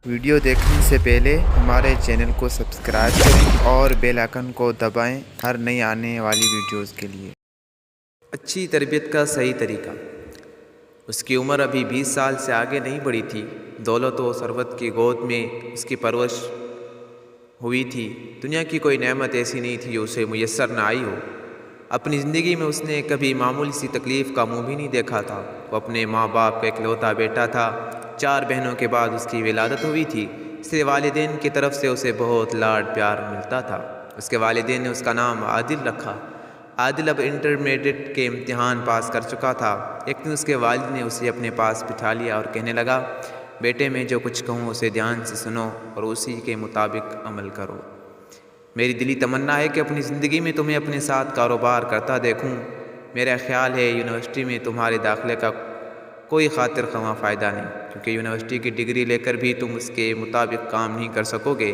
Video دیکھنے سے پہلے ہمارے چینل کو سبسکرائب کریں اور بیل آئکن کو دبائیں ہر نئی آنے والی ویڈیوز کے لیے۔ اچھی تربیت کا صحیح طریقہ۔ اس کی عمر ابھی 20 سال سے آگے نہیں بڑھی تھی۔ دولت و ثروت کی گود میں اس کی پرورش ہوئی تھی۔ دنیا کی کوئی نعمت ایسی نہیں تھی جو اسے میسر نہ آئی ہو۔ اپنی زندگی میں اس نے کبھی معمولی سی تکلیف کا منہ بھی نہیں دیکھا تھا۔ وہ اپنے ماں باپ کا اکلوتا بیٹا تھا۔ 4 بہنوں کے بعد اس کی ولادت ہوئی تھی، اس لیے والدین کی طرف سے اسے بہت لاڈ پیار ملتا تھا۔ اس کے والدین نے اس کا نام عادل رکھا۔ عادل اب انٹرمیڈیٹ کے امتحان پاس کر چکا تھا۔ ایک دن اس کے والد نے اسے اپنے پاس بٹھا لیا اور کہنے لگا، بیٹے میں جو کچھ کہوں اسے دھیان سے سنو اور اسی کے مطابق عمل کرو۔ میری دلی تمنا ہے کہ اپنی زندگی میں تمہیں اپنے ساتھ کاروبار کرتا دیکھوں۔ میرا خیال ہے یونیورسٹی میں تمہارے داخلے کا کوئی خاطر خواہ فائدہ نہیں، کیونکہ یونیورسٹی کی ڈگری لے کر بھی تم اس کے مطابق کام نہیں کر سکو گے،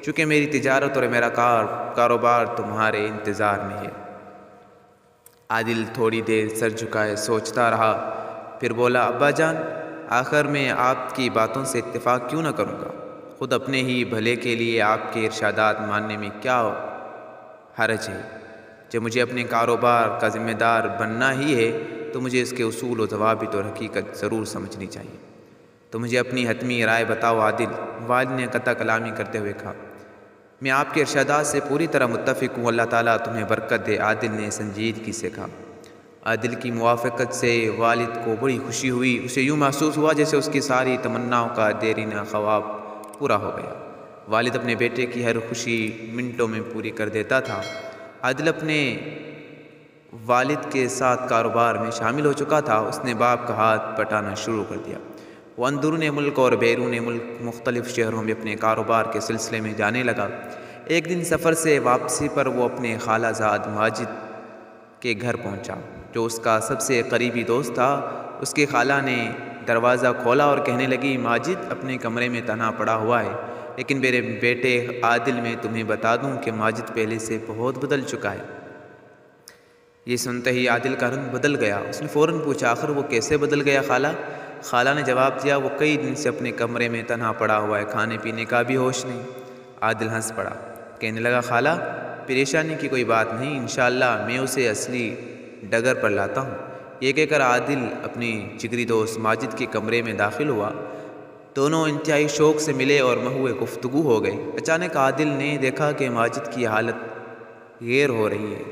چونکہ میری تجارت اور میرا کاروبار تمہارے انتظار میں ہے۔ عادل تھوڑی دیر سر جھکائے سوچتا رہا، پھر بولا، ابا جان، آخر میں آپ کی باتوں سے اتفاق کیوں نہ کروں گا؟ خود اپنے ہی بھلے کے لیے آپ کے ارشادات ماننے میں کیا حرج ہے؟ جب مجھے اپنے کاروبار کا ذمہ دار بننا ہی ہے تو مجھے اس کے اصول و ضوابط اور حقیقت ضرور سمجھنی چاہیے۔ تو مجھے اپنی حتمی رائے بتاؤ عادل، والد نے قطع کلامی کرتے ہوئے کہا۔ میں آپ کے ارشادات سے پوری طرح متفق ہوں، اللہ تعالیٰ تمہیں برکت دے، عادل نے سنجیدگی سے کہا۔ عادل کی موافقت سے والد کو بڑی خوشی ہوئی۔ اسے یوں محسوس ہوا جیسے اس کی ساری تمناؤں کا دیرینہ خواب پورا ہو گیا۔ والد اپنے بیٹے کی ہر خوشی منٹوں میں پوری کر دیتا تھا۔ عادل اپنے والد کے ساتھ کاروبار میں شامل ہو چکا تھا۔ اس نے باپ کا ہاتھ بٹانا شروع کر دیا۔ وہ اندرون ملک اور بیرون ملک مختلف شہروں میں اپنے کاروبار کے سلسلے میں جانے لگا۔ ایک دن سفر سے واپسی پر وہ اپنے خالہ زاد ماجد کے گھر پہنچا، جو اس کا سب سے قریبی دوست تھا۔ اس کی خالہ نے دروازہ کھولا اور کہنے لگی، ماجد اپنے کمرے میں تنہا پڑا ہوا ہے، لیکن میرے بیٹے عادل، میں تمہیں بتا دوں کہ ماجد پہلے سے بہت بدل چکا ہے۔ یہ سنتے ہی عادل کا رنگ بدل گیا۔ اس نے فوراً پوچھا، آخر وہ کیسے بدل گیا خالہ؟ خالہ نے جواب دیا، وہ کئی دن سے اپنے کمرے میں تنہا پڑا ہوا ہے، کھانے پینے کا بھی ہوش نہیں۔ عادل ہنس پڑا، کہنے لگا، خالہ پریشانی کی کوئی بات نہیں، انشاءاللہ میں اسے اصلی ڈگر پر لاتا ہوں۔ یہ کہہ کر عادل اپنی جگری دوست ماجد کے کمرے میں داخل ہوا۔ دونوں انتہائی شوق سے ملے اور محو گفتگو ہو گئے۔ اچانک عادل نے دیکھا کہ ماجد کی حالت غیر ہو رہی ہے۔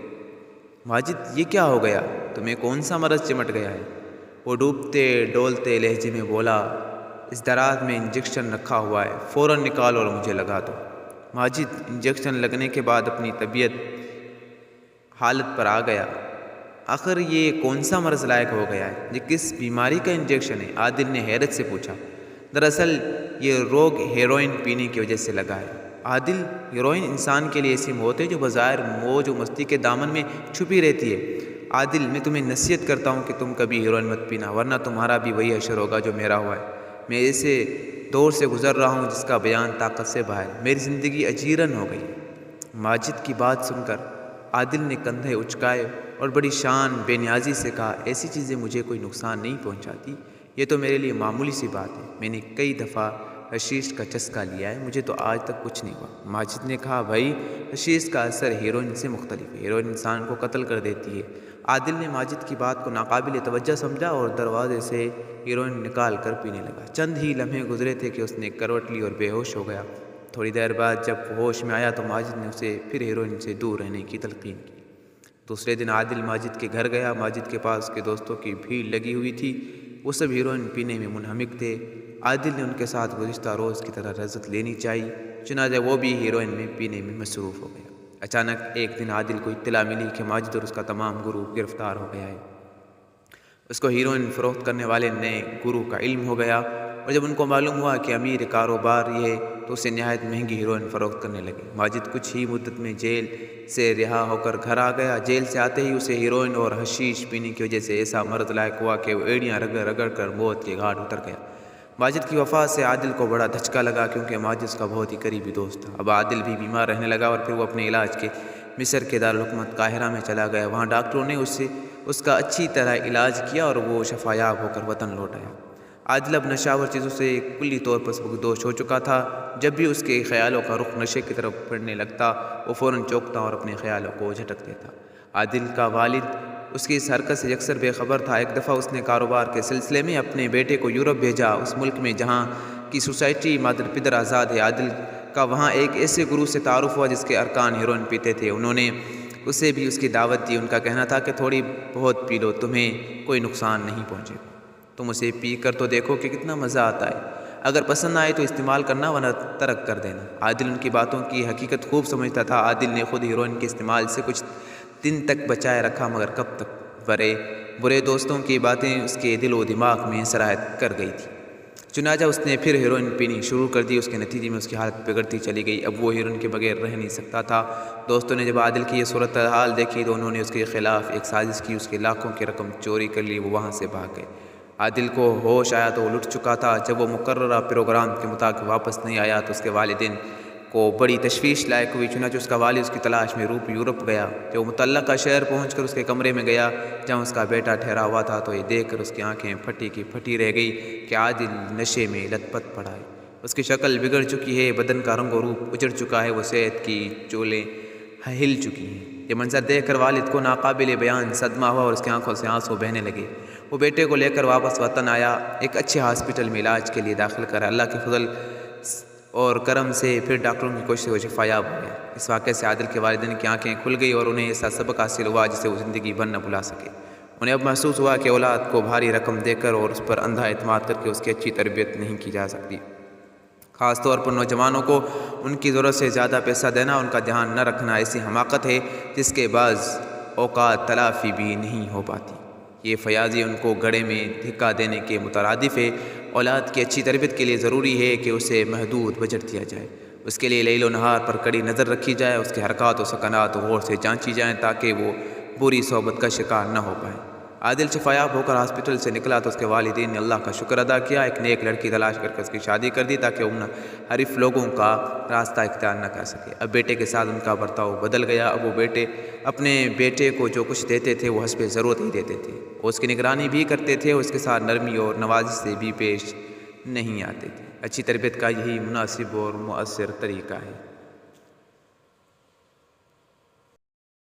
ماجد، یہ کیا ہو گیا؟ تمہیں کون سا مرض چمٹ گیا ہے؟ وہ ڈوبتے ڈولتے لہجے میں بولا، اس دراز میں انجیکشن رکھا ہوا ہے، فوراً نکالو اور مجھے لگا دو۔ ماجد انجیکشن لگنے کے بعد اپنی طبیعت حالت پر آ گیا۔ آخر یہ کون سا مرض لائق ہو گیا ہے؟ یہ کس بیماری کا انجیکشن ہے؟ عادل نے حیرت سے پوچھا۔ دراصل یہ روگ ہیروئن پینے کی وجہ سے لگا ہے۔ عادل، ہیروئن انسان کے لیے ایسی موت ہے جو بظاہر موج و مستی کے دامن میں چھپی رہتی ہے۔ عادل، میں تمہیں نصیحت کرتا ہوں کہ تم کبھی ہیروئن مت پینا، ورنہ تمہارا بھی وہی حشر ہوگا جو میرا ہوا ہے۔ میں ایسے دور سے گزر رہا ہوں جس کا بیان طاقت سے باہر ہے۔ میری زندگی اجیرن ہو گئی۔ ماجد کی بات سن کر عادل نے کندھے اچکائے اور بڑی شان بے نیازی سے کہا، ایسی چیزیں مجھے کوئی نقصان نہیں پہنچاتی، یہ تو میرے لیے معمولی سی بات ہے۔ میں نے کئی دفعہ حشیش کا چسکا لیا ہے، مجھے تو آج تک کچھ نہیں ہوا۔ ماجد نے کہا، بھائی حشیش کا اثر ہیروئن سے مختلف ہے، ہیروئن انسان کو قتل کر دیتی ہے۔ عادل نے ماجد کی بات کو ناقابل توجہ سمجھا اور دروازے سے ہیروئن نکال کر پینے لگا۔ چند ہی لمحے گزرے تھے کہ اس نے کروٹ لی اور بے ہوش ہو گیا۔ تھوڑی دیر بعد جب ہوش میں آیا تو ماجد نے اسے پھر ہیروئن سے دور رہنے کی تلقین کی۔ دوسرے دن عادل ماجد کے گھر گیا۔ ماجد کے پاس اس کے دوستوں کی بھیڑ لگی ہوئی تھی، وہ سب ہیروئن پینے میں منہمک تھے۔ عادل نے ان کے ساتھ گزشتہ روز کی طرح لذت لینی چاہی، چنانچہ وہ بھی ہیروئن میں پینے میں مصروف ہو گیا۔ اچانک ایک دن عادل کو اطلاع ملی کہ ماجد اور اس کا تمام گروہ گرفتار ہو گیا ہے۔ اس کو ہیروئن فروخت کرنے والے نئے گروہ کا علم ہو گیا، اور جب ان کو معلوم ہوا کہ امیر کاروبار یہ ہے تو اسے نہایت مہنگی ہیروئن فروخت کرنے لگے۔ ماجد کچھ ہی مدت میں جیل سے رہا ہو کر گھر آ گیا۔ جیل سے آتے ہی اسے ہیروئن اور حشیش پینے کی وجہ سے ایسا مرض لاحق ہوا کہ وہ ایڑیاں رگڑ رگڑ کر موت کے گھاٹ اتر گیا۔ ماجد کی وفات سے عادل کو بڑا دھچکا لگا، کیونکہ ماجد اس کا بہت ہی قریبی دوست تھا۔ اب عادل بھی بیمار رہنے لگا اور پھر وہ اپنے علاج کے مصر کے دارالحکومت قاہرہ میں چلا گیا۔ وہاں ڈاکٹروں نے اس کا اچھی طرح علاج کیا اور وہ شفایاب ہو کر وطن لوٹ آیا۔ عادل اب نشاور چیزوں سے کلی طور پر سبکدوش ہو چکا تھا۔ جب بھی اس کے خیالوں کا رخ نشے کی طرف بڑھنے لگتا وہ فوراً چونکتا اور اپنے خیالوں کو جھٹک دیتا۔ عادل کا والد اس کی اس حرکت سے یکسر بے خبر تھا۔ ایک دفعہ اس نے کاروبار کے سلسلے میں اپنے بیٹے کو یورپ بھیجا، اس ملک میں جہاں کی سوسائٹی مادر پدر آزاد ہے۔ عادل کا وہاں ایک ایسے گروہ سے تعارف ہوا جس کے ارکان ہیروئن پیتے تھے۔ انہوں نے اسے بھی اس کی دعوت دی۔ ان کا کہنا تھا کہ تھوڑی بہت پی لو، تمہیں کوئی نقصان نہیں پہنچے گا، تم اسے پی کر تو دیکھو کہ کتنا مزہ آتا ہے، اگر پسند آئے تو استعمال کرنا ورنہ ترک کر دینا۔ عادل ان کی باتوں کی حقیقت خوب سمجھتا تھا۔ عادل نے خود ہیروئن کے استعمال سے کچھ دن تک بچائے رکھا، مگر کب تک؟ برے دوستوں کی باتیں اس کے دل و دماغ میں سرایت کر گئی تھی۔ چنانچہ اس نے پھر ہیروئن پینی شروع کر دی۔ اس کے نتیجے میں اس کی حالت بگڑتی چلی گئی۔ اب وہ ہیروئن کے بغیر رہ نہیں سکتا تھا۔ دوستوں نے جب عادل کی یہ صورتحال دیکھی تو انہوں نے اس کے خلاف ایک سازش کی، اس کے لاکھوں کی رقم چوری کر لی، وہ وہاں سے بھاگ گئے۔ عادل کو ہوش آیا تو وہ لٹ چکا تھا۔ جب وہ مقررہ پروگرام کے مطابق واپس نہیں آیا تو اس کے والدین کو بڑی تشویش لائق ہوئی۔ چنانچہ اس کا والد اس کی تلاش میں یورپ گیا۔ جب وہ متعلقہ شہر پہنچ کر اس کے کمرے میں گیا جہاں اس کا بیٹا ٹھہرا ہوا تھا تو یہ دیکھ کر اس کی آنکھیں پھٹی کی پھٹی رہ گئی کہ عادل نشے میں لت پت پڑا ہے۔ اس کی شکل بگڑ چکی ہے، بدن کا رنگ و روپ اجڑ چکا ہے، وہ صحت کی چولیں ہل چکی ہیں۔ یہ منظر دیکھ کر والد کو ناقابل بیان صدمہ ہوا اور اس کی آنکھوں سے آنسو بہنے لگے۔ وہ بیٹے کو لے کر واپس وطن آیا، ایک اچھے ہاسپٹل میں علاج کے لیے داخل کرا۔ اللہ کے فضل اور کرم سے پھر ڈاکٹروں کی کوشش سے شفا یاب ہو گیا۔ اس واقعے سے عادل کے والدین کی آنکھیں کھل گئی اور انہیں ایسا سبق حاصل ہوا جسے وہ زندگی بھر نہ بھلا سکے۔ انہیں اب محسوس ہوا کہ اولاد کو بھاری رقم دے کر اور اس پر اندھا اعتماد کر کے اس کی اچھی تربیت نہیں کی جا سکتی۔ خاص طور پر نوجوانوں کو ان کی ضرورت سے زیادہ پیسہ دینا، ان کا دھیان نہ رکھنا ایسی حماقت ہے جس کے بعض اوقات تلافی بھی نہیں ہو پاتی۔ یہ فیاضی ان کو گڑھے میں دھکا دینے کے مترادف ہے۔ اولاد کی اچھی تربیت کے لیے ضروری ہے کہ اسے محدود بجٹ دیا جائے، اس کے لیے لیل و نہار پر کڑی نظر رکھی جائے، اس کے حرکات و سکنات غور سے جانچی جائیں تاکہ وہ بری صحبت کا شکار نہ ہو پائے۔ عادل شفایاب ہو کر ہاسپٹل سے نکلا تو اس کے والدین نے اللہ کا شکر ادا کیا، ایک نیک لڑکی تلاش کر کے اس کی شادی کر دی تاکہ وہ حریف لوگوں کا راستہ اختیار نہ کر سکے۔ اب بیٹے کے ساتھ ان کا برتاؤ بدل گیا۔ اب وہ اپنے بیٹے کو جو کچھ دیتے تھے وہ حسب ضرورت ہی دیتے تھے، وہ اس کی نگرانی بھی کرتے تھے، اس کے ساتھ نرمی اور نوازش سے بھی پیش نہیں آتے تھے۔ اچھی تربیت کا یہی مناسب اور مؤثر طریقہ ہے۔